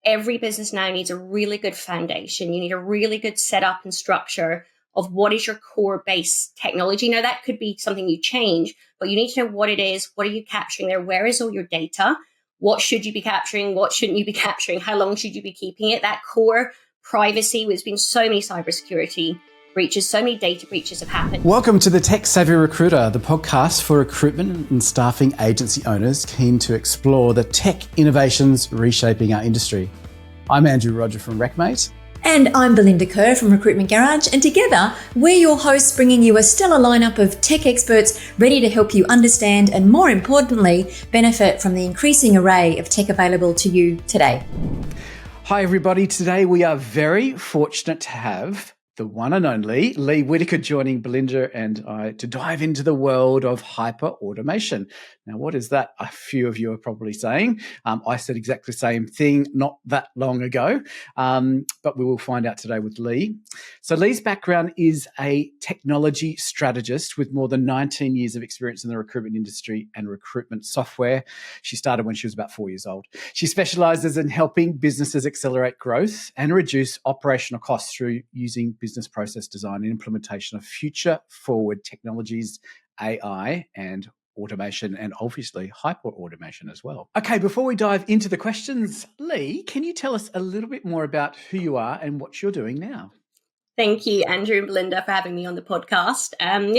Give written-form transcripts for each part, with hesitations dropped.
every business now needs a really good foundation. You need a really good setup and structure of what is your core base technology. Now, that could be something you change, but you need to know what it is. What are you capturing there? Where is all your data? What should you be capturing? What shouldn't you be capturing? How long should you be keeping it? That core privacy, there's been so many cybersecurity breaches, so many data breaches have happened. Welcome to the Tech Savvy Recruiter, the podcast for recruitment and staffing agency owners keen to explore the tech innovations reshaping our industry. I'm Andrew Roger from recMate. And I'm Belinda Kerr from Recruitment Garage, and together we're your hosts bringing you a stellar lineup of tech experts ready to help you understand and, more importantly, benefit from the increasing array of tech available to you today. Hi everybody, today we are very fortunate to have the one and only Lee Whitaker joining Belinda and I to dive into the world of hyper-automation. Now, what is that? A few of you are probably saying. I said exactly the same thing not that long ago, but we will find out today with Lee. So Lee's background is a technology strategist with more than 19 years of experience in the recruitment industry and recruitment software. She started when she was about 4 years old. She specialises in helping businesses accelerate growth and reduce operational costs through using business process design and implementation of future-forward technologies, AI and automation, and obviously hyper-automation as well. Okay, before we dive into the questions, Lee, can you tell us a little bit more about who you are and what you're doing now? Thank you, Andrew and Belinda, for having me on the podcast.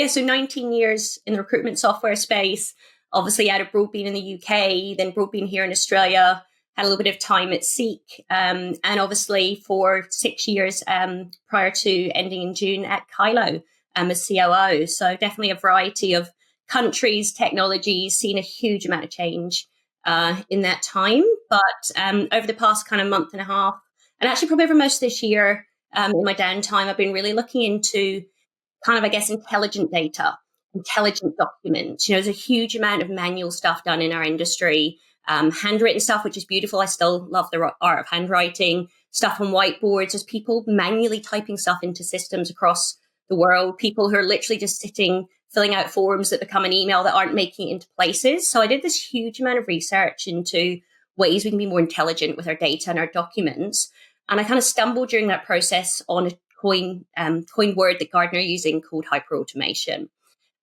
So 19 years in the recruitment software space, obviously out of Broadbean in the UK, then Broadbean here in Australia, had a little bit of time at Seek, and obviously for 6 years prior to ending in June at Kylo as COO. So definitely a variety of countries, technologies, seen a huge amount of change in that time. But over the past kind of month and a half, and actually probably over most of this year, in my downtime, I've been really looking into kind of, I guess, intelligent data, intelligent documents. You know, there's a huge amount of manual stuff done in our industry, handwritten stuff, which is beautiful. I still love the art of handwriting, stuff on whiteboards. There's people manually typing stuff into systems across the world, people who are literally just sitting, filling out forms that become an email that aren't making it into places. So I did this huge amount of research into ways we can be more intelligent with our data and our documents. And I kind of stumbled during that process on a coin word that Gartner are using called hyperautomation,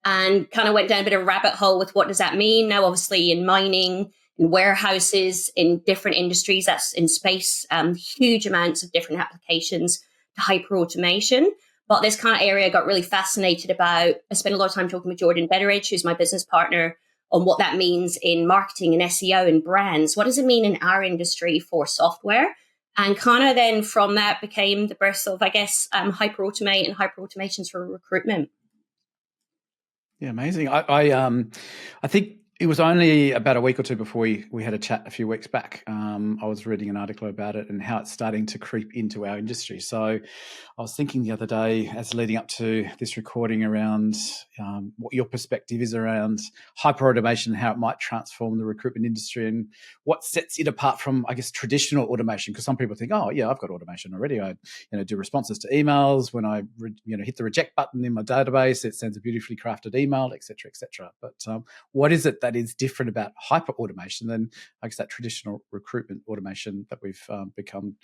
and kind of went down a bit of a rabbit hole with what does that mean. Now, obviously in mining, in warehouses, in different industries, that's in space, huge amounts of different applications to hyperautomation. But this kind of area I got really fascinated about. I spent a lot of time talking with Jordan Betteridge, who's my business partner, on what that means in marketing and SEO and brands. What does it mean in our industry for software? And kind of then from that became the birth of, I guess, hyperautomate and hyperautomations for recruitment. Yeah, amazing. I think it was only about a week or two before we had a chat a few weeks back. I was reading an article about it and how it's starting to creep into our industry. So I was thinking the other day, as leading up to this recording, around what your perspective is around hyper-automation, how it might transform the recruitment industry and what sets it apart from, I guess, traditional automation. Because some people think, oh, yeah, I've got automation already. I do responses to emails. When I hit the reject button in my database, it sends a beautifully crafted email, et cetera, et cetera. But what is it that is different about hyper-automation than, I guess, that traditional recruitment automation that we've become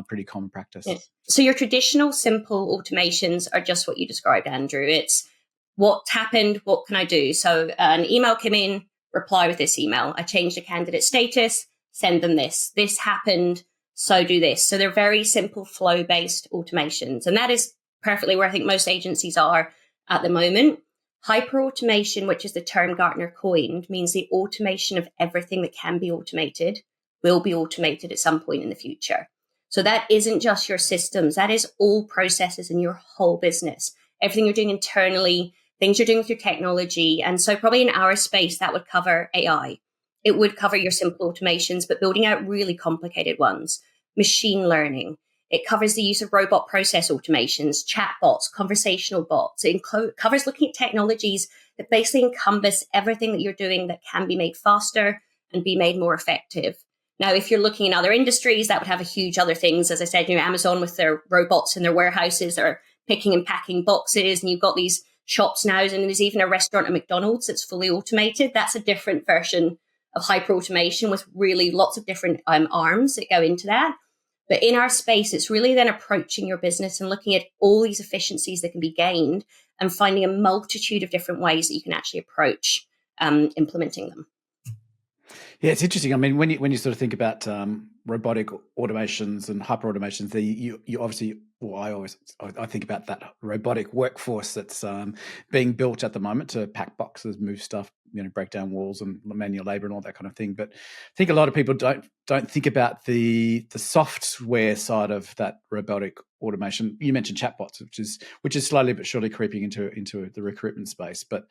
pretty common practice? Yes. So your traditional simple automations are just what you described, Andrew. It's what happened, what can I do? So an email came in, reply with this email. I changed the candidate status, send them this. This happened, so do this. So they're very simple flow-based automations. And that is perfectly where I think most agencies are at the moment. Hyper-automation, which is the term Gartner coined, means the automation of everything that can be automated will be automated at some point in the future. So that isn't just your systems. That is all processes in your whole business. Everything you're doing internally, things you're doing with your technology. And so probably in our space, that would cover AI. It would cover your simple automations, but building out really complicated ones, machine learning. It covers the use of robot process automations, chatbots, conversational bots. It covers looking at technologies that basically encompass everything that you're doing that can be made faster and be made more effective. Now, if you're looking in other industries, that would have a huge other things. As I said, Amazon with their robots in their warehouses are picking and packing boxes, and you've got these shops now, and there's even a restaurant at McDonald's that's fully automated. That's a different version of hyper automation with really lots of different arms that go into that. But in our space, it's really then approaching your business and looking at all these efficiencies that can be gained and finding a multitude of different ways that you can actually approach implementing them. Yeah, it's interesting. I mean, when you sort of think about robotic automations and hyper automations, you obviously, well, I think about that robotic workforce that's being built at the moment to pack boxes, move stuff, break down walls and manual labor and all that kind of thing. But I think a lot of people don't think about the software side of that robotic automation. You mentioned chatbots, which is slowly but surely creeping into the recruitment space. But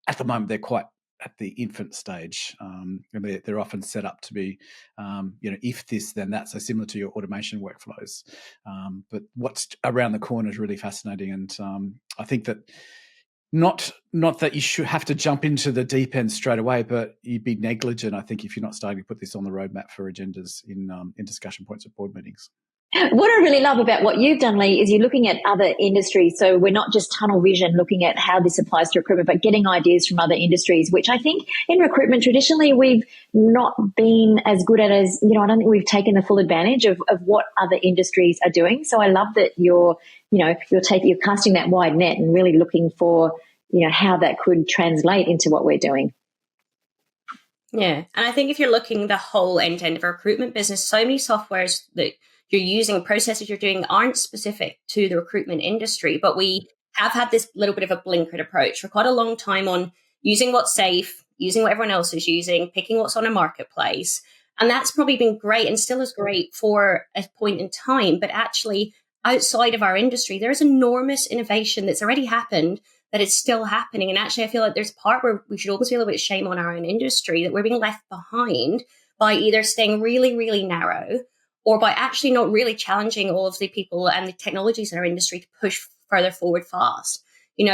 at the moment, they're quite at the infant stage, and they're often set up to be, if this, then that, so similar to your automation workflows. But what's around the corner is really fascinating, and I think that not that you should have to jump into the deep end straight away, but you'd be negligent, I think, if you're not starting to put this on the roadmap for agendas in discussion points at board meetings. What I really love about what you've done, Lee, is you're looking at other industries. So we're not just tunnel vision looking at how this applies to recruitment, but getting ideas from other industries, which I think in recruitment traditionally we've not been as good at as, I don't think we've taken the full advantage of what other industries are doing. So I love that you're casting that wide net and really looking for, how that could translate into what we're doing. Yeah. And I think if you're looking the whole end-to-end of a recruitment business, so many softwares that you're using, processes you're doing aren't specific to the recruitment industry, but we have had this little bit of a blinkered approach for quite a long time on using what's safe, using what everyone else is using, picking what's on a marketplace. And that's probably been great and still is great for a point in time. But actually, outside of our industry, there's enormous innovation that's already happened that is still happening. And actually, I feel like there's a part where we should almost feel a bit of shame on our own industry that we're being left behind by either staying really, really narrow or by actually not really challenging all of the people and the technologies in our industry to push further forward fast.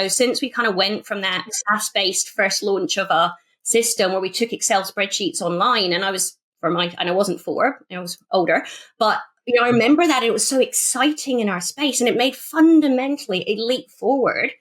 Since we kind of went from that SaaS-based first launch of a system where we took Excel spreadsheets online, and I wasn't four, I was older, but I remember that it was so exciting in our space and it made fundamentally a leap forward.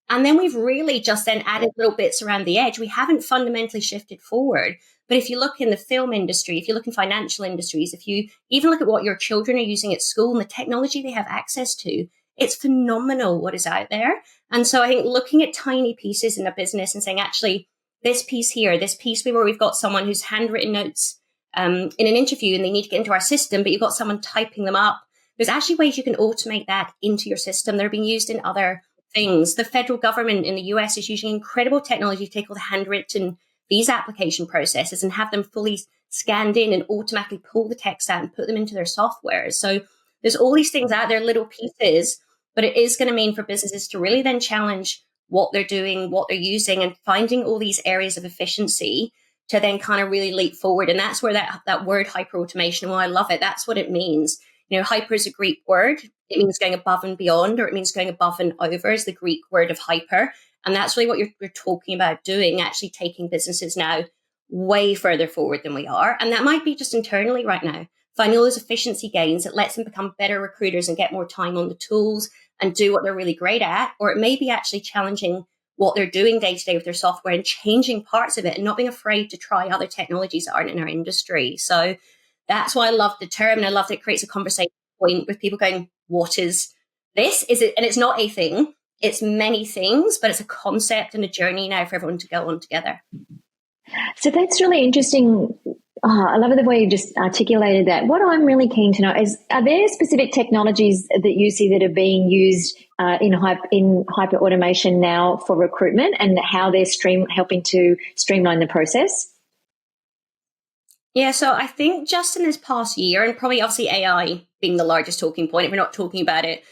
And then we've really just then added little bits around the edge. We haven't fundamentally shifted forward. But if you look in the film industry, if you look in financial industries, if you even look at what your children are using at school and the technology they have access to, it's phenomenal what is out there. And so I think looking at tiny pieces in a business and saying, actually, this piece here, this piece where we've got someone who's handwritten notes in an interview and they need to get into our system, but you've got someone typing them up. There's actually ways you can automate that into your system that are being used in other things. The federal government in the US is using incredible technology to take all the handwritten visa application processes and have them fully scanned in and automatically pull the text out and put them into their software. So there's all these things out there, little pieces, but it is going to mean for businesses to really then challenge what they're doing, what they're using, and finding all these areas of efficiency to then kind of really leap forward. And that's where that word hyper automation, well, I love it. That's what it means. Hyper is a Greek word. It means going above and beyond, or it means going above and over is the Greek word of hyper. And that's really what you're talking about doing, actually taking businesses now way further forward than we are. And that might be just internally right now, finding all those efficiency gains that lets them become better recruiters and get more time on the tools and do what they're really great at. Or it may be actually challenging what they're doing day to day with their software and changing parts of it and not being afraid to try other technologies that aren't in our industry. So that's why I love the term, and I love that it creates a conversation point with people going, what is this? Is it? And it's not a thing. It's many things, but it's a concept and a journey now for everyone to go on together. So that's really interesting. I love the way you just articulated that. What I'm really keen to know is, are there specific technologies that you see that are being used in hyper automation now for recruitment, and how they're helping to streamline the process? Yeah, so I think just in this past year, and probably obviously AI being the largest talking point, if we're not talking about it,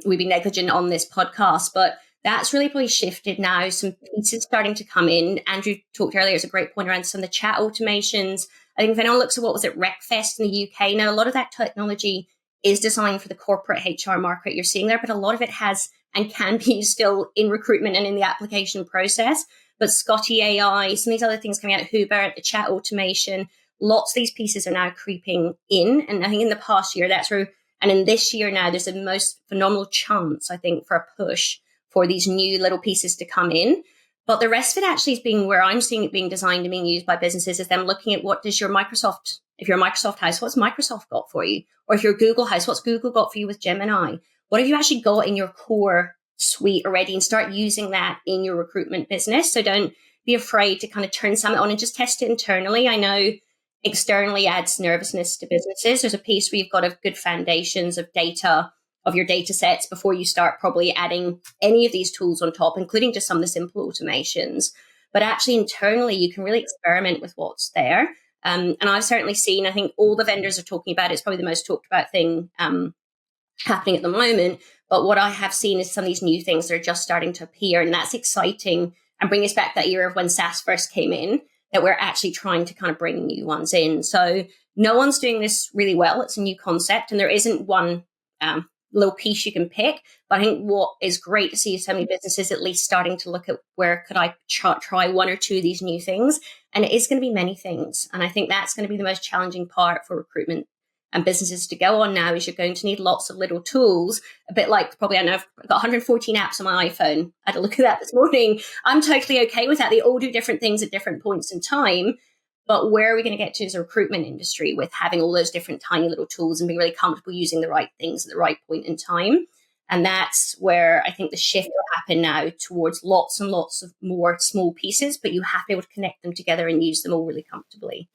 we'd be negligent on this podcast, but that's really probably shifted now. Some pieces starting to come in. Andrew talked earlier, it's a great point around some of the chat automations. I think if anyone looks at what was at RecFest in the UK, now a lot of that technology is designed for the corporate HR market you're seeing there, but a lot of it has and can be still in recruitment and in the application process. But Scotty AI, some of these other things coming out, Hubert, the chat automation, lots of these pieces are now creeping in. And I think in the past year, that's where, and in this year now, there's a most phenomenal chance, I think, for a push for these new little pieces to come in. But the rest of it actually is being where I'm seeing it being designed and being used by businesses is them looking at what does your Microsoft If you're a Microsoft house, what's Microsoft got for you? Or if you're a Google house, what's Google got for you with Gemini? What have you actually got in your core suite already, and start using that in your recruitment business? So don't be afraid to kind of turn something on and just test it internally. I know externally adds nervousness to businesses. There's a piece where you've got a good foundations of data, of your data sets, before you start probably adding any of these tools on top, including just some of the simple automations. But actually internally, you can really experiment with what's there. And I've certainly seen, I think all the vendors are talking about it. It's probably the most talked about thing happening at the moment. But what I have seen is some of these new things that are just starting to appear. And that's exciting, and bring us back that era of when SaaS first came in, that we're actually trying to kind of bring new ones in. So no one's doing this really well. It's a new concept, and there isn't one little piece you can pick. But I think what is great to see is so many businesses at least starting to look at where could I try one or two of these new things. And it is going to be many things. And I think that's going to be the most challenging part for recruitment and businesses to go on now, is you're going to need lots of little tools, a bit like probably, I know I've got 114 apps on my iPhone. I had a look at that this morning. I'm totally okay with that. They all do different things at different points in time. But where are we going to get to as a recruitment industry with having all those different tiny little tools and being really comfortable using the right things at the right point in time? And that's where I think the shift will happen now, towards lots and lots of more small pieces, but you have to be able to connect them together and use them all really comfortably.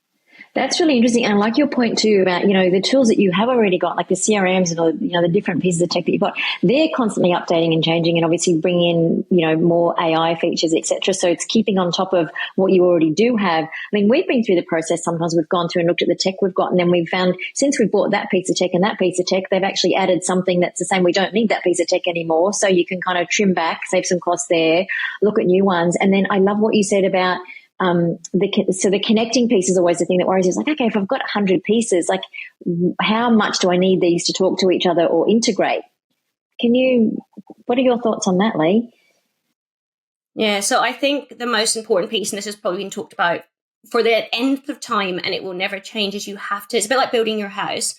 That's really interesting. And I like your point too about, the tools that you have already got, like the CRMs and all, the different pieces of tech that you've got, they're constantly updating and changing, and obviously bringing in, more AI features, etc. So it's keeping on top of what you already do have. I mean, we've been through the process. Sometimes we've gone through and looked at the tech we've got, and then we've found, since we've bought that piece of tech and that piece of tech, they've actually added something that's the same. We don't need that piece of tech anymore. So you can kind of trim back, save some costs there, look at new ones. And then I love what you said about the connecting piece is always the thing that worries you. It's like, okay, if I've got 100 pieces, like how much do I need these to talk to each other or integrate? What are your thoughts on that, Lee? Yeah, so I think the most important piece, and this has probably been talked about for the end of time, and it will never change, is you have to, it's a bit like building your house.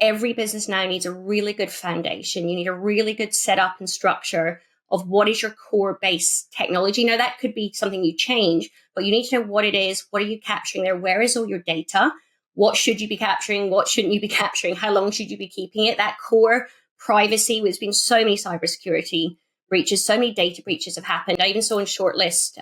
Every business now needs a really good foundation. You need a really good setup and structure of what is your core base technology. Now, that could be something you change, but you need to know what it is. What are you capturing there? Where is all your data? What should you be capturing? What shouldn't you be capturing? How long should you be keeping it? That core privacy. There's been so many cybersecurity breaches, so many data breaches have happened. I even saw in Shortlist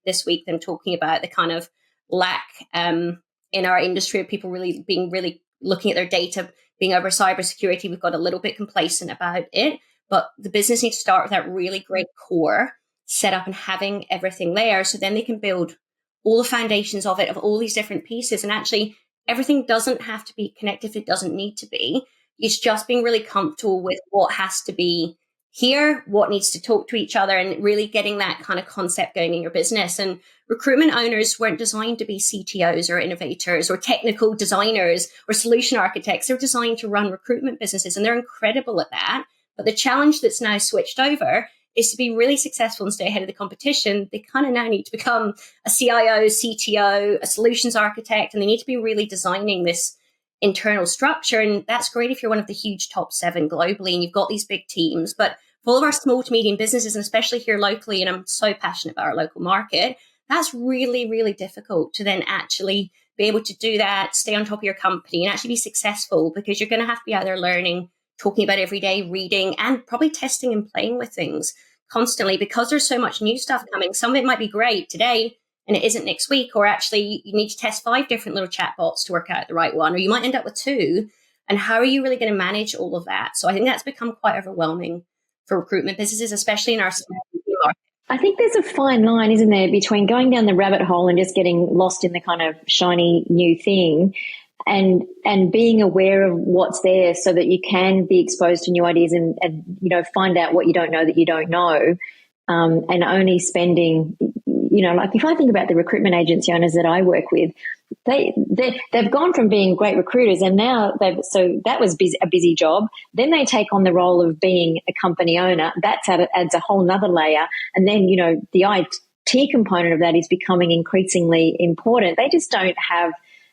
this week them talking about the kind of lack in our industry of people really looking at their data, being over cybersecurity. We've got a little bit complacent about it. But the business needs to start with that really great core set up and having everything there, so then they can build all the foundations of it, of all these different pieces. And actually, everything doesn't have to be connected if it doesn't need to be. It's just being really comfortable with what has to be here, what needs to talk to each other, and really getting that kind of concept going in your business. And recruitment owners weren't designed to be CTOs or innovators or technical designers or solution architects. They're designed to run recruitment businesses, and they're incredible at that. But the challenge that's now switched over is to be really successful and stay ahead of the competition. They kind of now need to become a CIO, CTO, a solutions architect, and they need to be really designing this internal structure. And that's great if you're one of the huge top 7 globally and you've got these big teams. But for all of our small to medium businesses, and especially here locally, and I'm so passionate about our local market, that's really, really difficult to then actually be able to do that, stay on top of your company and actually be successful, because you're going to have to be out there learning, talking about every day, reading, and probably testing and playing with things constantly, because there's so much new stuff coming. Some of it might be great today and it isn't next week, or actually you need to test 5 different little chatbots to work out the right one, or you might end up with 2. And how are you really going to manage all of that? So I think that's become quite overwhelming for recruitment businesses, especially in our small market. I think there's a fine line, isn't there, between going down the rabbit hole and just getting lost in the kind of shiny new thing, and being aware of what's there so that you can be exposed to new ideas and find out what you don't know that you don't know, and only spending, like if I think about the recruitment agency owners that I work with, they've gone from being great recruiters, and now that was a busy job. Then they take on the role of being a company owner. That adds a whole nother layer. And then, the IT component of that is becoming increasingly important. They just don't have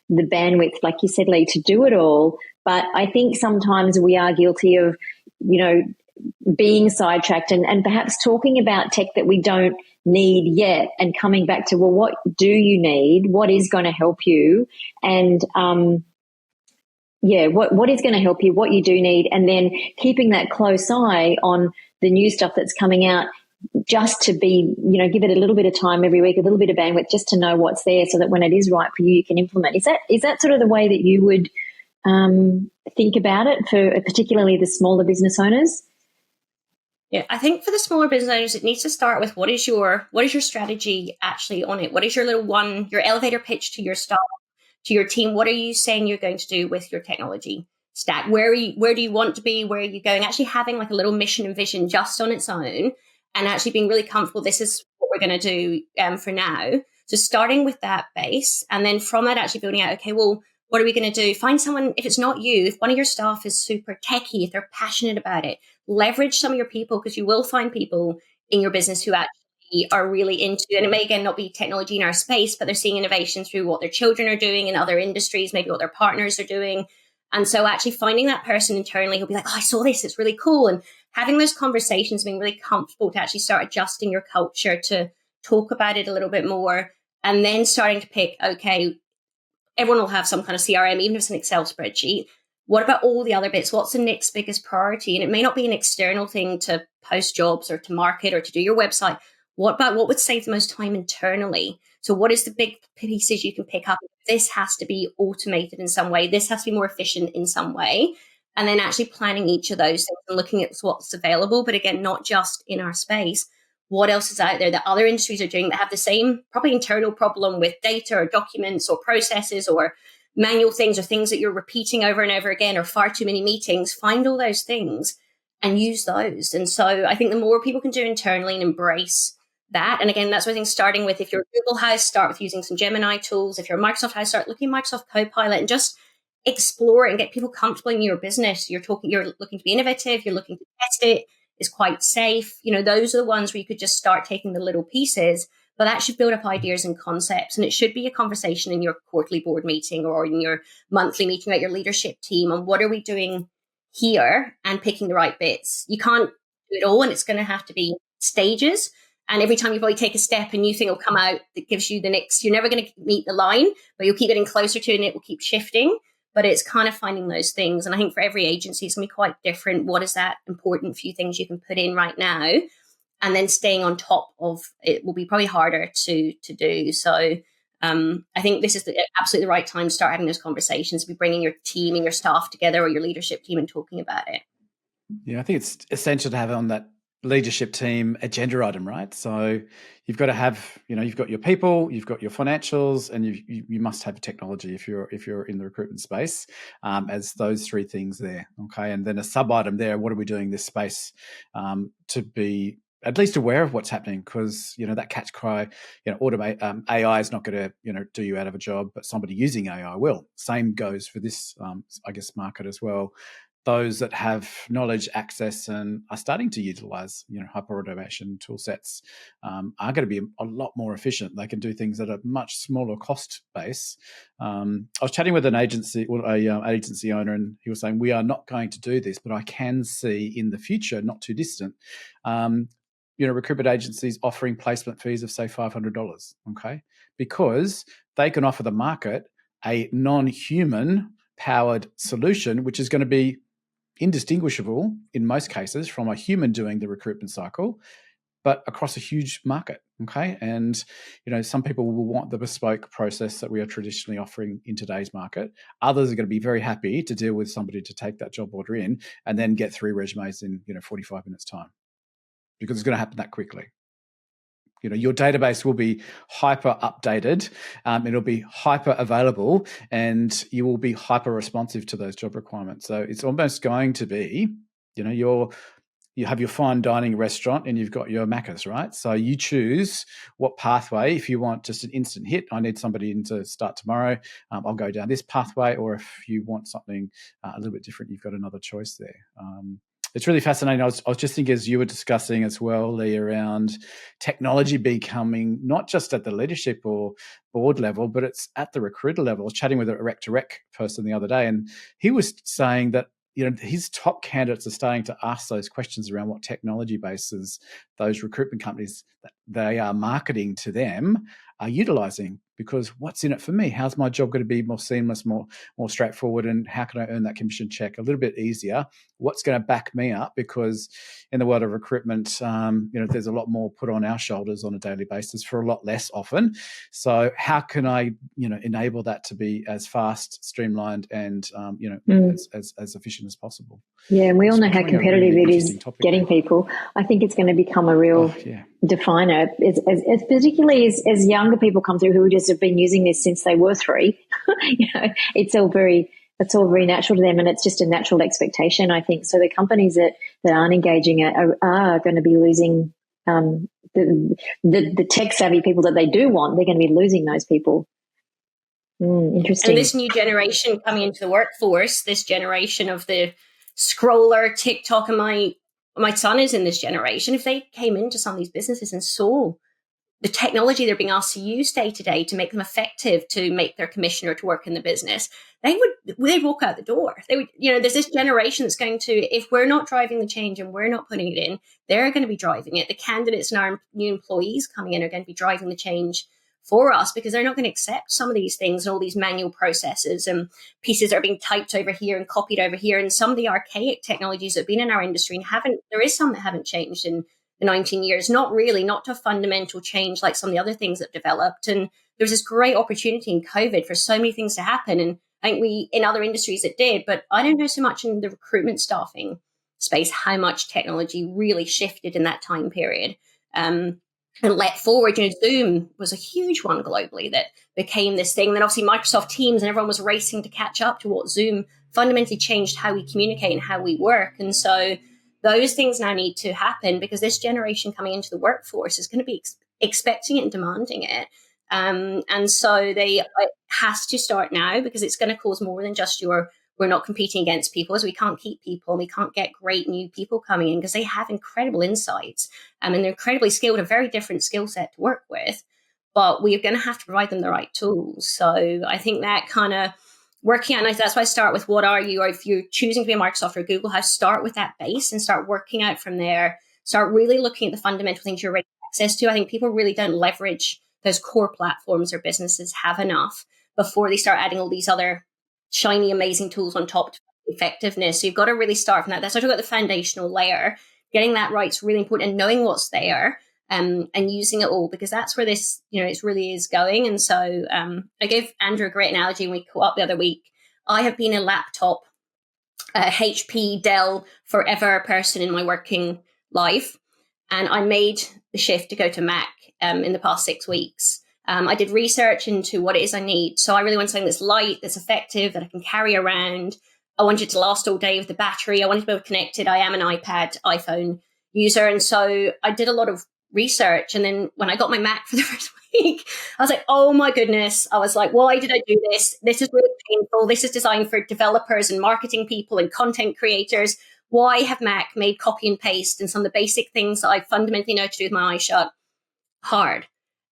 the bandwidth, like you said, Lee, to do it all. But I think sometimes we are guilty of, being sidetracked and perhaps talking about tech that we don't need yet, and coming back to, well, what do you need? What is going to help you? And what is going to help you, what you do need, and then keeping that close eye on the new stuff that's coming out, just to be, give it a little bit of time every week, a little bit of bandwidth, just to know what's there, so that when it is right for you, you can implement. Is that sort of the way that you would think about it for particularly the smaller business owners? Yeah, I think for the smaller business owners, it needs to start with what is your strategy actually on it? What is your your elevator pitch to your staff, to your team? What are you saying you're going to do with your technology stack? Where do you want to be? Where are you going? Actually having like a little mission and vision just on its own, and actually being really comfortable. This is what we're going to do for now. So starting with that base, and then from that actually building out, okay, well, what are we going to do? Find someone, if it's not you, if one of your staff is super techie, if they're passionate about it, leverage some of your people, because you will find people in your business who actually are really into, and it may again not be technology in our space, but they're seeing innovation through what their children are doing in other industries, maybe what their partners are doing. And so actually finding that person internally who'll be like, oh, I saw this, it's really cool. And having those conversations, being really comfortable to actually start adjusting your culture to talk about it a little bit more, and then starting to pick, okay, everyone will have some kind of CRM, even if it's an Excel spreadsheet. What about all the other bits? What's the next biggest priority? And it may not be an external thing to post jobs or to market or to do your website. What about what would save the most time internally? So what is the big pieces you can pick up? This has to be automated in some way. This has to be more efficient in some way. And then actually planning each of those things and looking at what's available. But again, not just in our space. What else is out there that other industries are doing that have the same probably internal problem with data or documents or processes or manual things or things that you're repeating over and over again, or far too many meetings? Find all those things and use those. And so I think the more people can do internally and embrace that. And again, that's what I think, starting with, if you're a Google house, start with using some Gemini tools. If you're a Microsoft house, start looking at Microsoft Copilot and just explore it and get people comfortable in your business. You're looking to be innovative, you're looking to test it, is quite safe. Those are the ones where you could just start taking the little pieces, but that should build up ideas and concepts. And it should be a conversation in your quarterly board meeting or in your monthly meeting at your leadership team on what are we doing here, and picking the right bits. You can't do it all, and it's going to have to be stages. And every time you probably take a step, a new thing will come out that gives you the next. You're never going to meet the line, but you'll keep getting closer to it and it will keep shifting. But it's kind of finding those things. And I think for every agency, it's going to be quite different. What is that important few things you can put in right now? And then staying on top of it will be probably harder to do. So I think this is absolutely the right time to start having those conversations, be bringing your team and your staff together, or your leadership team, and talking about it. Yeah, I think it's essential to have on that leadership team agenda item, right? So you've got to have, you've got your people, you've got your financials, and you must have technology if you're in the recruitment space, as those three things there. Okay, and then a sub item there: what are we doing in this space to be at least aware of what's happening? Because that catch cry, automate AI is not going to do you out of a job, but somebody using AI will. Same goes for this, I guess, market as well. Those that have knowledge, access, and are starting to utilize, hyper automation tool sets are going to be a lot more efficient. They can do things at a much smaller cost base. I was chatting with an agency owner, and he was saying, we are not going to do this, but I can see in the future, not too distant, recruitment agencies offering placement fees of, say, $500, okay? Because they can offer the market a non-human powered solution, which is going to be indistinguishable in most cases from a human doing the recruitment cycle, but across a huge market. Okay. And, some people will want the bespoke process that we are traditionally offering in today's market. Others are going to be very happy to deal with somebody to take that job order in and then get 3 resumes in, 45 minutes time, because it's going to happen that quickly. Your database will be hyper updated, it'll be hyper available, and you will be hyper responsive to those job requirements. So it's almost going to be, you have your fine dining restaurant and you've got your Macca's, right? So you choose what pathway. If you want just an instant hit, I need somebody in to start tomorrow, I'll go down this pathway. Or if you want something a little bit different, you've got another choice there. It's really fascinating. I was just thinking, as you were discussing as well, Lee, around technology becoming not just at the leadership or board level, but it's at the recruiter level. I was chatting with a rec person the other day, and he was saying that his top candidates are starting to ask those questions around what technology bases those recruitment companies that they are marketing to them are utilizing, because what's in it for me? How's my job going to be more seamless, more straightforward, and how can I earn that commission check a little bit easier? What's going to back me up? Because in the world of recruitment, there's a lot more put on our shoulders on a daily basis for a lot less often. So how can I, enable that to be as fast, streamlined, and as efficient as possible? Yeah, and we all know how competitive it is getting people. I think it's going to become a real definer, as particularly as younger people come through who just have been using this since they were 3. It's all very natural to them, and it's just a natural expectation, I think. So the companies that aren't engaging are going to be losing the tech savvy people that they do want. They're going to be losing those people. Interesting. And this new generation coming into the workforce, this generation of the scroller, TikTok, and my son is in this generation. If they came into some of these businesses and saw the technology they're being asked to use day to day to make them effective, to make their commission or to work in the business, they'd walk out the door. They would, there's this generation that's going to, if we're not driving the change and we're not putting it in, they're going to be driving it. The candidates and our new employees coming in are going to be driving the change for us, because they're not going to accept some of these things and all these manual processes and pieces are being typed over here and copied over here. And some of the archaic technologies that have been in our industry and there is some that haven't changed in the 19 years, not to fundamental change like some of the other things that developed. And there's this great opportunity in COVID for so many things to happen. And I think in other industries it did, but I don't know so much in the recruitment staffing space how much technology really shifted in that time period. And let forward, Zoom was a huge one globally that became this thing. Then obviously Microsoft Teams, and everyone was racing to catch up to what Zoom fundamentally changed how we communicate and how we work. And so those things now need to happen, because this generation coming into the workforce is going to be expecting it and demanding it. And so it has to start now, because it's going to cause more than just we're not competing against people, as we can't keep people and we can't get great new people coming in because they have incredible insights and they're incredibly skilled, a very different skill set to work with, but we're going to have to provide them the right tools. So I think that kind of working out, and that's why I start with what are you, or if you're choosing to be a Microsoft or Google, start with that base and start working out from there. Start really looking at the fundamental things you're already access to. I think people really don't leverage those core platforms their businesses have enough before they start adding all these other shiny, amazing tools on top to effectiveness. So you've got to really start from that. That's what I talk about, the foundational layer. Getting that right is really important, and knowing what's there and using it all, because that's where this, it really is going. And so I gave Andrew a great analogy when we caught up the other week. I have been a laptop, HP, Dell, forever person in my working life. And I made the shift to go to Mac in the past 6 weeks. I did research into what it is I need. So I really want something that's light, that's effective, that I can carry around. I want it to last all day with the battery. I wanted to be able to connect it. I am an iPhone user. And so I did a lot of research. And then when I got my Mac for the first week, I was like, oh my goodness. I was like, why did I do this? This is really painful. This is designed for developers and marketing people and content creators. Why have Mac made copy and paste and some of the basic things that I fundamentally know to do with my eyes shut hard?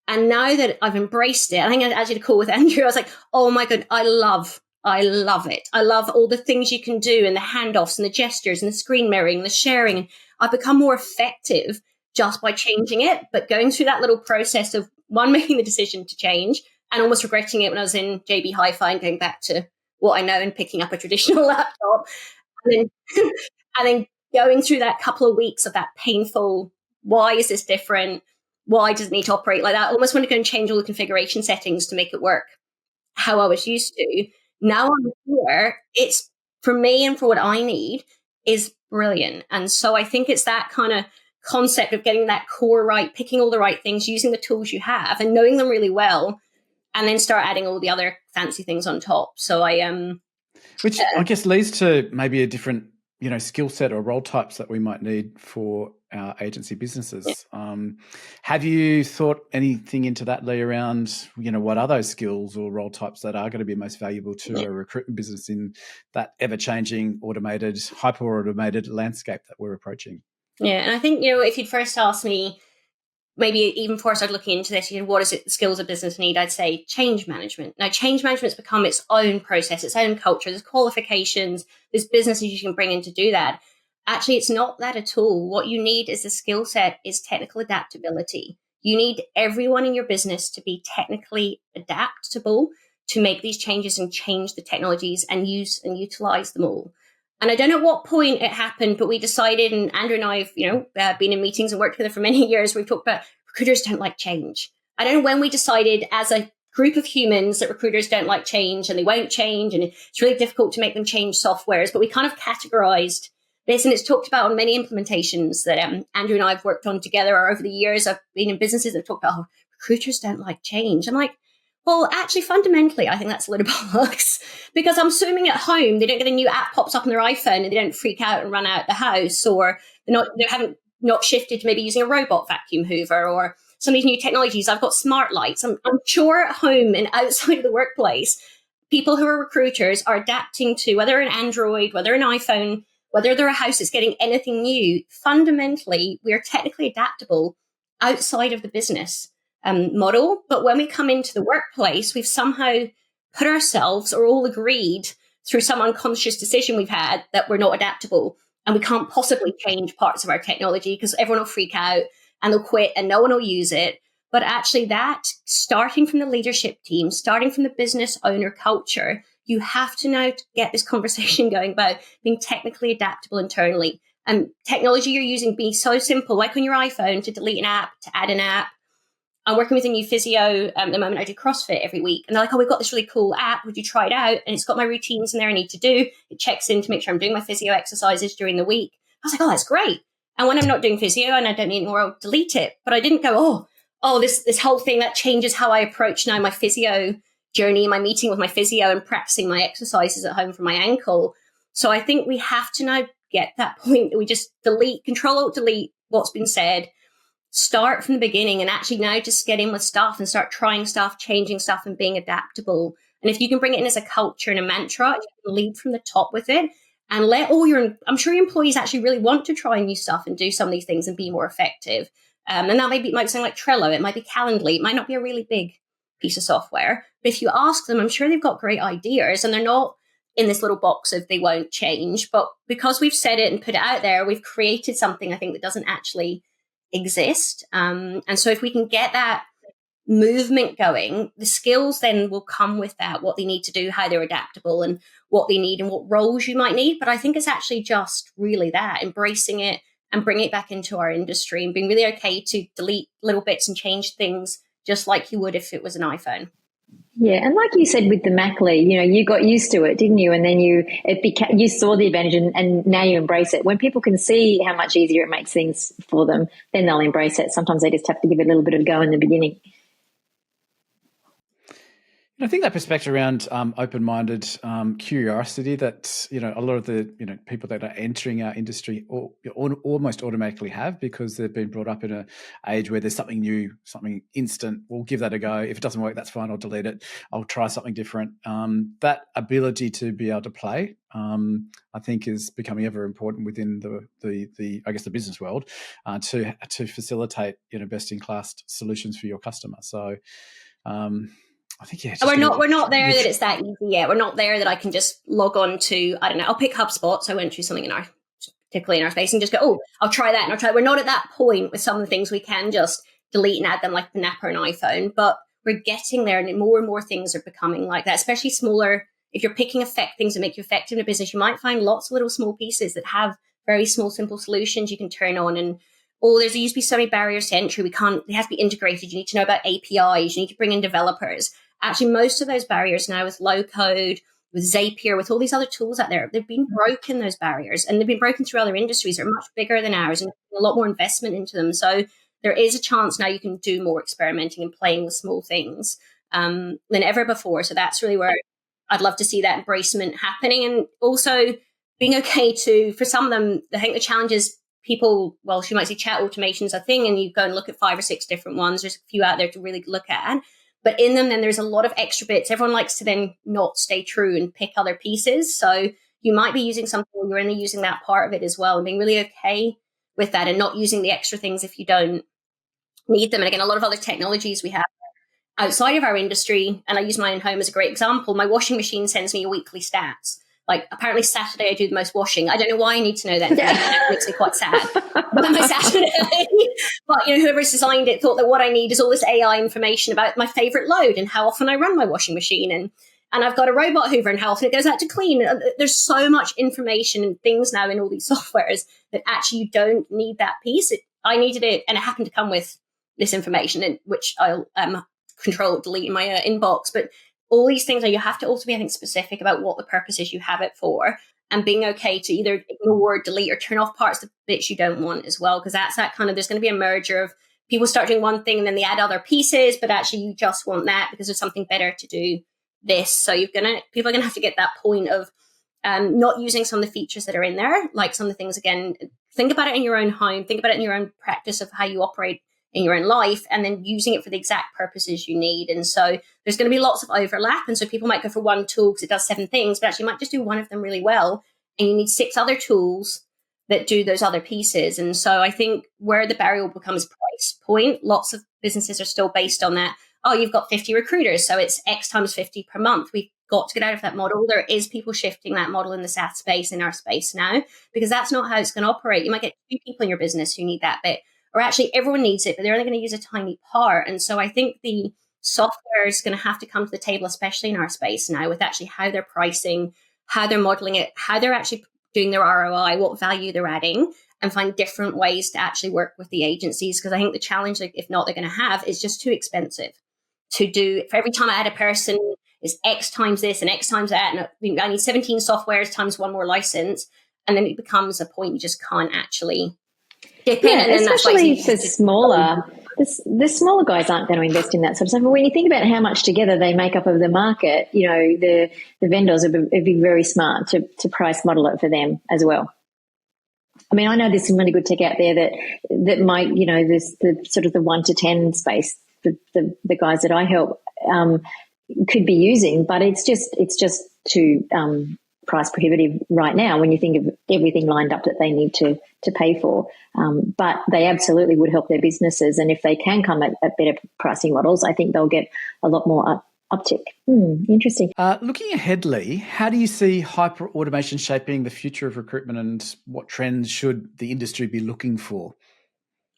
And now that I've embraced it, I think I did a call with Andrew. I was like, oh my God, I love it. I love all the things you can do and the handoffs and the gestures and the screen mirroring, the sharing. I've become more effective just by changing it, but going through that little process of making the decision to change and almost regretting it when I was in JB Hi-Fi and going back to what I know and picking up a traditional laptop. And then going through that couple of weeks of that painful, why is this different? Why does it need to operate like that? I almost want to go and change all the configuration settings to make it work how I was used to. Now I'm here, it's for me and for what I need is brilliant. And so I think it's that kind of concept of getting that core right, picking all the right things, using the tools you have and knowing them really well, and then start adding all the other fancy things on top. So which I guess leads to maybe a different, skill set or role types that we might need for our agency businesses. Yeah. Have you thought anything into that, Lee, around, what are those skills or role types that are going to be most valuable to a recruitment business in that ever-changing, automated, hyper-automated landscape that we're approaching? Yeah, and I think, if you'd first asked me, maybe even before I started looking into this, what is it the skills a business need? I'd say change management. Now, change management's become its own process, its own culture. There's qualifications, there's businesses you can bring in to do that. Actually, it's not that at all. What you need is a skill set is technical adaptability. You need everyone in your business to be technically adaptable to make these changes and change the technologies and use and utilize them all. And I don't know what point it happened, but we decided, and Andrew and I have, been in meetings and worked together for many years. We've talked about recruiters don't like change. I don't know when we decided as a group of humans that recruiters don't like change and they won't change. And it's really difficult to make them change softwares, but we kind of categorized this, and it's talked about on many implementations that Andrew and I have worked on together or over the years. I've been in businesses that talk about, recruiters don't like change. I'm like, well, actually, fundamentally, I think that's a little bollocks, because I'm assuming at home they don't get a new app pops up on their iPhone and they don't freak out and run out the house, or they haven't not shifted to maybe using a robot vacuum hoover or some of these new technologies. I've got smart lights. I'm sure at home and outside of the workplace, people who are recruiters are adapting to whether an Android, whether an iPhone, whether they're a house that's getting anything new. Fundamentally, we are technically adaptable outside of the business model. But when we come into the workplace, we've somehow put ourselves, or all agreed through some unconscious decision we've had, that we're not adaptable and we can't possibly change parts of our technology because everyone will freak out and they'll quit and no one will use it. But actually, that starting from the leadership team, starting from the business owner culture, you have to now get this conversation going about being technically adaptable internally. And technology you're using be so simple, like on your iPhone, to delete an app, to add an app. I'm working with a new physio at the moment. I do CrossFit every week. And they're like, we've got this really cool app. Would you try it out? And it's got my routines in there I need to do. It checks in to make sure I'm doing my physio exercises during the week. I was like, that's great. And when I'm not doing physio and I don't need anymore, I'll delete it. But I didn't go, this whole thing that changes how I approach now my physio journey, my meeting with my physio and practicing my exercises at home for my ankle. So I think we have to now get that point that we just Control-Alt-Delete what's been said, start from the beginning, and actually now just get in with stuff and start trying stuff, changing stuff, and being adaptable. And if you can bring it in as a culture and a mantra, you can lead from the top with it and let I'm sure your employees actually really want to try new stuff and do some of these things and be more effective. And that might be something like Trello. It might be Calendly. It might not be a really big piece of software. But if you ask them, I'm sure they've got great ideas, and they're not in this little box of they won't change. But because we've said it and put it out there, we've created something, I think, that doesn't actually exist. And so if we can get that movement going, the skills then will come with that, what they need to do, how they're adaptable, and what they need and what roles you might need. But I think it's actually just really that, embracing it and bringing it back into our industry and being really okay to delete little bits and change things just like you would if it was an iPhone. Yeah, and like you said with the Mackley, you got used to it, didn't you? And then you saw the advantage, and now you embrace it. When people can see how much easier it makes things for them, then they'll embrace it. Sometimes they just have to give it a little bit of a go in the beginning. I think that perspective around open-minded curiosity that a lot of the people that are entering our industry almost automatically have, because they've been brought up in an age where there's something new, something instant. We'll give that a go. If it doesn't work, that's fine. I'll delete it. I'll try something different. That ability to be able to play, I think, is becoming ever important within the I guess the business world to facilitate best-in-class solutions for your customer. So. I think we're not there that it's that easy yet. We're not there that I can just log on to, I don't know, I'll pick HubSpot. So I went through something particularly in our space, and just go, I'll try that and I'll try. We're not at that point with some of the things we can just delete and add them like the Napper and iPhone, but we're getting there, and more things are becoming like that, especially smaller. If you're picking things that make you effective in a business, you might find lots of little small pieces that have very small, simple solutions you can turn on. And there used to be so many barriers to entry. They have to be integrated. You need to know about APIs. You need to bring in developers. Actually, most of those barriers now with low code, with Zapier, with all these other tools out there, they've been broken, those barriers, and they've been broken through other industries that are much bigger than ours and a lot more investment into them. So there is a chance now you can do more experimenting and playing with small things than ever before. So that's really where I'd love to see that embracement happening. And also being okay for some of them, I think the challenge is people, you might say chat automation is a thing, and you go and look at 5 or 6 different ones. There's a few out there to really look at. But in them, then there's a lot of extra bits. Everyone likes to then not stay true and pick other pieces. So you might be using something, you're only using that part of it as well, and being really okay with that and not using the extra things if you don't need them. And again, a lot of other technologies we have outside of our industry, and I use my own home as a great example. My washing machine sends me weekly stats. Like, apparently Saturday I do the most washing. I don't know why I need to know that information. It makes me quite sad. But my Saturday, but whoever's designed it thought that what I need is all this AI information about my favorite load and how often I run my washing machine, and I've got a robot hoover and how often it goes out to clean. There's so much information and things now in all these softwares that actually you don't need that piece. I needed it, and it happened to come with this information, which I'll control delete in my inbox. But all these things you have to also be, I think, specific about what the purpose is you have it for, and being okay to either ignore, delete, or turn off parts of the bits you don't want as well. Because that's that kind of, there's going to be a merger of people start doing one thing and then they add other pieces, but actually you just want that because there's something better to do this. So people are going to have to get that point of not using some of the features that are in there, like some of the things, again, think about it in your own home, think about it in your own practice of how you operate in your own life, and then using it for the exact purposes you need. And so there's going to be lots of overlap. And so people might go for one tool because it does 7 things, but actually you might just do one of them really well. And you need 6 other tools that do those other pieces. And so I think where the barrier becomes price point, lots of businesses are still based on that. Oh, you've got 50 recruiters, so it's X times 50 per month. We've got to get out of that model. There is people shifting that model in the SaaS space, in our space now, because that's not how it's going to operate. You might get 2 people in your business who need that bit, or actually everyone needs it, but they're only going to use a tiny part. And so I think the software is going to have to come to the table, especially in our space now, with actually how they're pricing, how they're modeling it, how they're actually doing their ROI, what value they're adding, and find different ways to actually work with the agencies. Because I think the challenge, like, if not, they're going to have is just too expensive to do. For every time I add a person is X times this and X times that. And I need 17 softwares times 1 more license. And then it becomes a point you just can't actually dip in. And then especially for smaller, the smaller guys aren't going to invest in that sort of stuff. But when you think about how much together they make up of the market, the vendors would be very smart to price model it for them as well. I mean, I know there's some really good tech out there that might, there's the sort of the 1 to 10 space, the guys that I help could be using, but it's just too price prohibitive right now when you think of everything lined up that they need to pay for. But they absolutely would help their businesses, and if they can come at better pricing models, I think they'll get a lot more uptick. Interesting. Looking ahead, Lee, how do you see hyper automation shaping the future of recruitment, and what trends should the industry be looking for?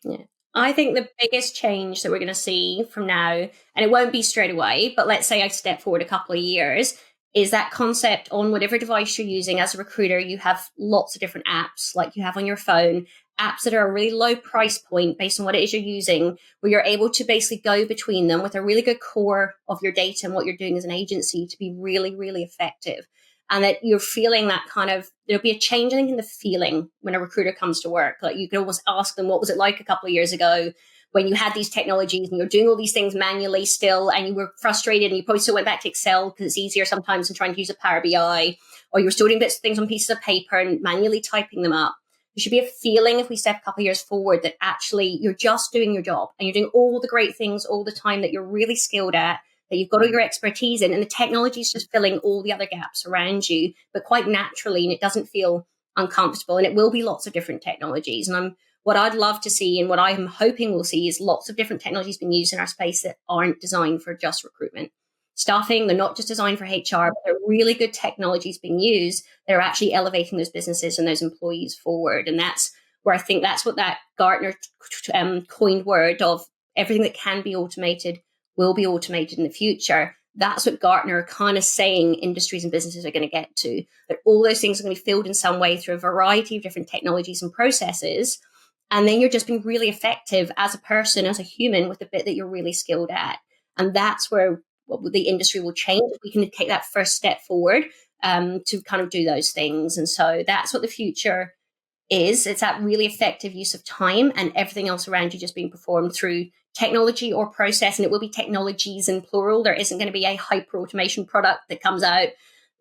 Yeah. I think the biggest change that we're going to see from now, and it won't be straight away, but let's say I step forward a couple of years, is that concept on whatever device you're using as a recruiter. You have lots of different apps like you have on your phone, apps that are a really low price point based on what it is you're using, where you're able to basically go between them with a really good core of your data and what you're doing as an agency to be really, really effective. And that you're feeling that kind of, there'll be a change, I think, in the feeling when a recruiter comes to work. Like, you can almost ask them, what was it like a couple of years ago when you had these technologies and you're doing all these things manually still, and you were frustrated, and you probably still went back to Excel because it's easier sometimes than trying to use a Power BI, or you're still doing bits of things on pieces of paper and manually typing them up. There should be a feeling, if we step a couple of years forward, that actually you're just doing your job and you're doing all the great things all the time that you're really skilled at, that you've got all your expertise in, and the technology is just filling all the other gaps around you, but quite naturally, and it doesn't feel uncomfortable. And it will be lots of different technologies. And what I'd love to see, and what I'm hoping we'll see, is lots of different technologies being used in our space that aren't designed for just recruitment. Staffing, they're not just designed for HR, but they're really good technologies being used that are actually elevating those businesses and those employees forward. And that's where I think that's what that Gartner coined word of everything that can be automated will be automated in the future. That's what Gartner are kind of saying industries and businesses are going to get to, that all those things are going to be filled in some way through a variety of different technologies and processes. And then you're just being really effective as a person, as a human, with the bit that you're really skilled at. And that's where the industry will change if we can take that first step forward to kind of do those things. And so that's what the future is. It's that really effective use of time, and everything else around you just being performed through technology or process. And it will be technologies in plural. There isn't going to be a hyper automation product that comes out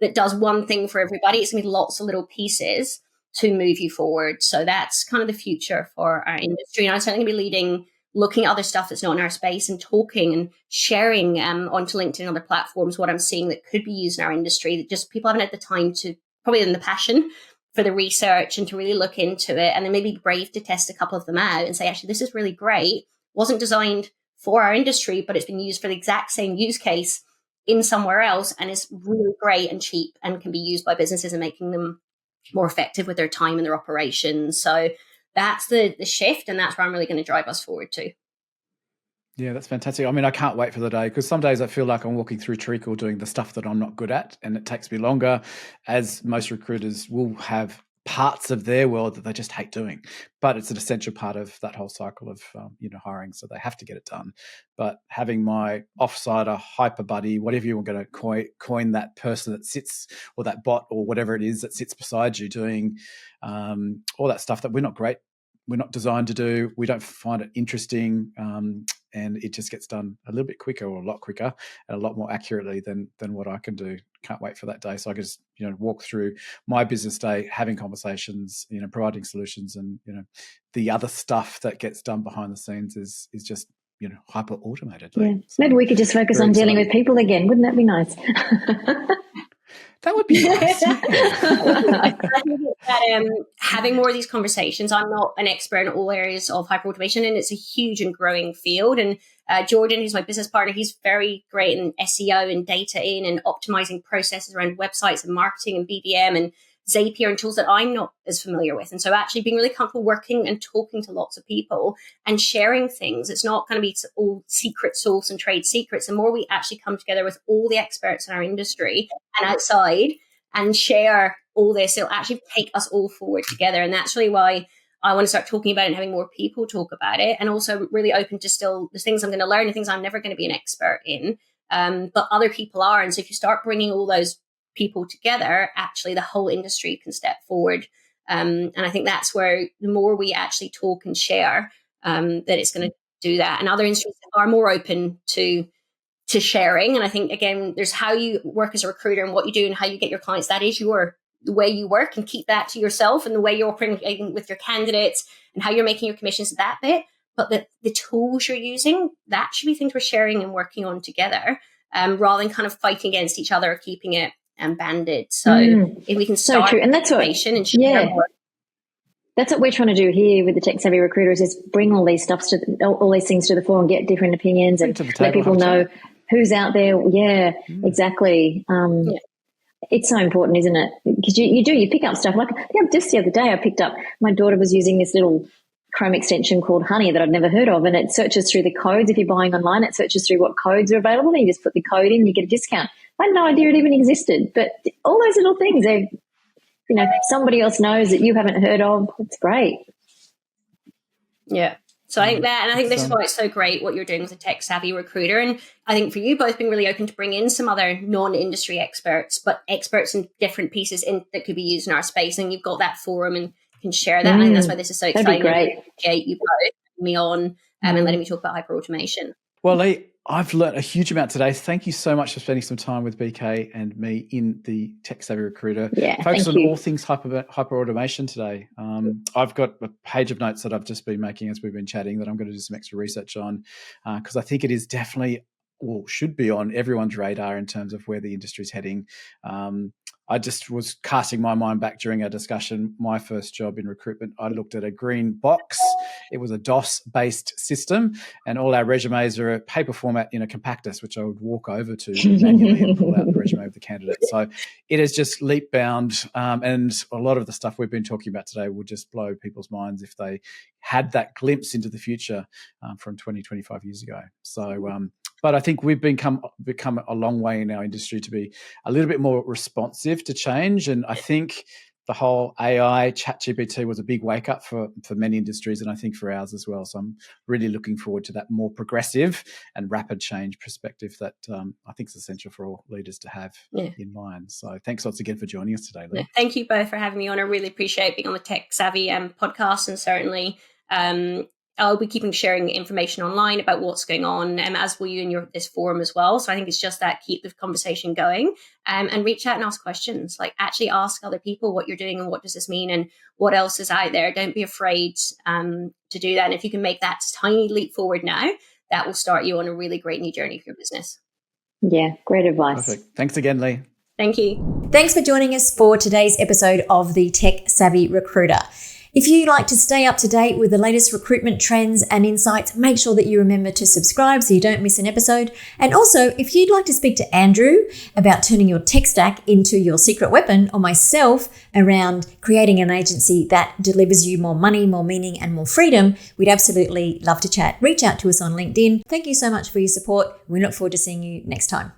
that does one thing for everybody. It's going to be lots of little pieces to move you forward. So that's kind of the future for our industry. And I'm certainly going to be looking at other stuff that's not in our space, and talking and sharing onto LinkedIn and other platforms what I'm seeing that could be used in our industry, that just people haven't had the time to, probably in the passion for the research and to really look into it, and then maybe be brave to test a couple of them out and say, actually, this is really great. Wasn't designed for our industry, but it's been used for the exact same use case in somewhere else and is really great and cheap and can be used by businesses and making them more effective with their time and their operations. So that's the shift, and that's where I'm really going to drive us forward to. Yeah, that's fantastic. I mean, I can't wait for the day, because some days I feel like I'm walking through treacle doing the stuff that I'm not good at, and it takes me longer, as most recruiters will have parts of their world that they just hate doing. But it's an essential part of that whole cycle of hiring, so they have to get it done. But having my offsider, hyper buddy, whatever you want to coin that person that sits, or that bot or whatever it is that sits beside you, doing all that stuff that we're not designed to do. We don't find it interesting, and it just gets done a little bit quicker, or a lot quicker, and a lot more accurately than what I can do. Can't wait for that day, so I can just walk through my business day, having conversations, providing solutions, and the other stuff that gets done behind the scenes is just hyper automated. Yeah. So maybe we could just focus on dealing with people again. Wouldn't that be nice? That would be nice. I think that having more of these conversations, I'm not an expert in all areas of hyperautomation, and it's a huge and growing field. And Jordan, who's my business partner, he's very great in SEO and data in and optimizing processes around websites and marketing and BDM and Zapier and tools that I'm not as familiar with. And so actually being really comfortable working and talking to lots of people and sharing things. It's not going to be all secret sauce and trade secrets. The more we actually come together with all the experts in our industry and outside and share all this, it'll actually take us all forward together. And that's really why I want to start talking about it and having more people talk about it. And also really open to still the things I'm going to learn, the things I'm never going to be an expert in, but other people are. And so if you start bringing all those people together, actually the whole industry can step forward. And I think that's where the more we actually talk and share, that it's going to do that. And other industries are more open to sharing. And I think, again, there's how you work as a recruiter and what you do and how you get your clients. That is the way you work, and keep that to yourself, and the way you're operating with your candidates and how you're making your commissions, that bit. But the tools you're using, that should be things we're sharing and working on together, rather than kind of fighting against each other or keeping it banded. So if we can start true. And that's what, and share more. That's what we're trying to do here with the Tech Savvy Recruiters, is bring all these stuff all these things to the fore and get different opinions and let people know who's out there. Yeah, exactly. It's so important, isn't it? Because you pick up stuff. Like just the other day, I picked up, my daughter was using this little Chrome extension called Honey that I'd never heard of, and it searches through the codes. If you're buying online, it searches through what codes are available, and you just put the code in, you get a discount. I had no idea it even existed, but all those little things, somebody else knows that you haven't heard of. It's great. Yeah. So I think that, and I think this is why it's so great what you're doing with a Tech Savvy Recruiter. And I think for you both being really open to bring in some other non-industry experts, but experts in different pieces that could be used in our space. And you've got that forum and can share that. I think that's why this is so exciting. That'd be great. Appreciate you both having me on and letting me talk about hyperautomation. Well, Lee, I've learned a huge amount today. Thank you so much for spending some time with BK and me in the Tech Savvy Recruiter. Yeah, focus on all things hyper automation today. I've got a page of notes that I've just been making as we've been chatting that I'm going to do some extra research on, because I think it is definitely, or should be, on everyone's radar in terms of where the industry is heading. I just was casting my mind back during our discussion. My first job in recruitment, I looked at a green box. It was a DOS-based system, and all our resumes are a paper format in a compactus, which I would walk over to manually and pull out the resume of the candidate. So it is just leap bound, and a lot of the stuff we've been talking about today would just blow people's minds if they had that glimpse into the future from 20, 25 years ago. So, but I think we've become a long way in our industry to be a little bit more responsive to change. And I think the whole AI ChatGPT was a big wake up for many industries, and I think for ours as well. So I'm really looking forward to that more progressive and rapid change perspective that I think is essential for all leaders to have in mind. So thanks lots again for joining us today, Lee. Thank you both for having me on. I really appreciate being on the Tech Savvy podcast, and certainly I'll be sharing information online about what's going on, as will you in this forum as well. So I think it's just that, keep the conversation going, and reach out and ask questions. Like, actually ask other people what you're doing and what does this mean and what else is out there. Don't be afraid to do that. And if you can make that tiny leap forward now, that will start you on a really great new journey for your business. Yeah, great advice. Perfect. Thanks again, Lee. Thank you. Thanks for joining us for today's episode of the Tech Savvy Recruiter. If you like to stay up to date with the latest recruitment trends and insights, make sure that you remember to subscribe so you don't miss an episode. And also, if you'd like to speak to Andrew about turning your tech stack into your secret weapon, or myself around creating an agency that delivers you more money, more meaning, and more freedom, we'd absolutely love to chat. Reach out to us on LinkedIn. Thank you so much for your support. We look forward to seeing you next time.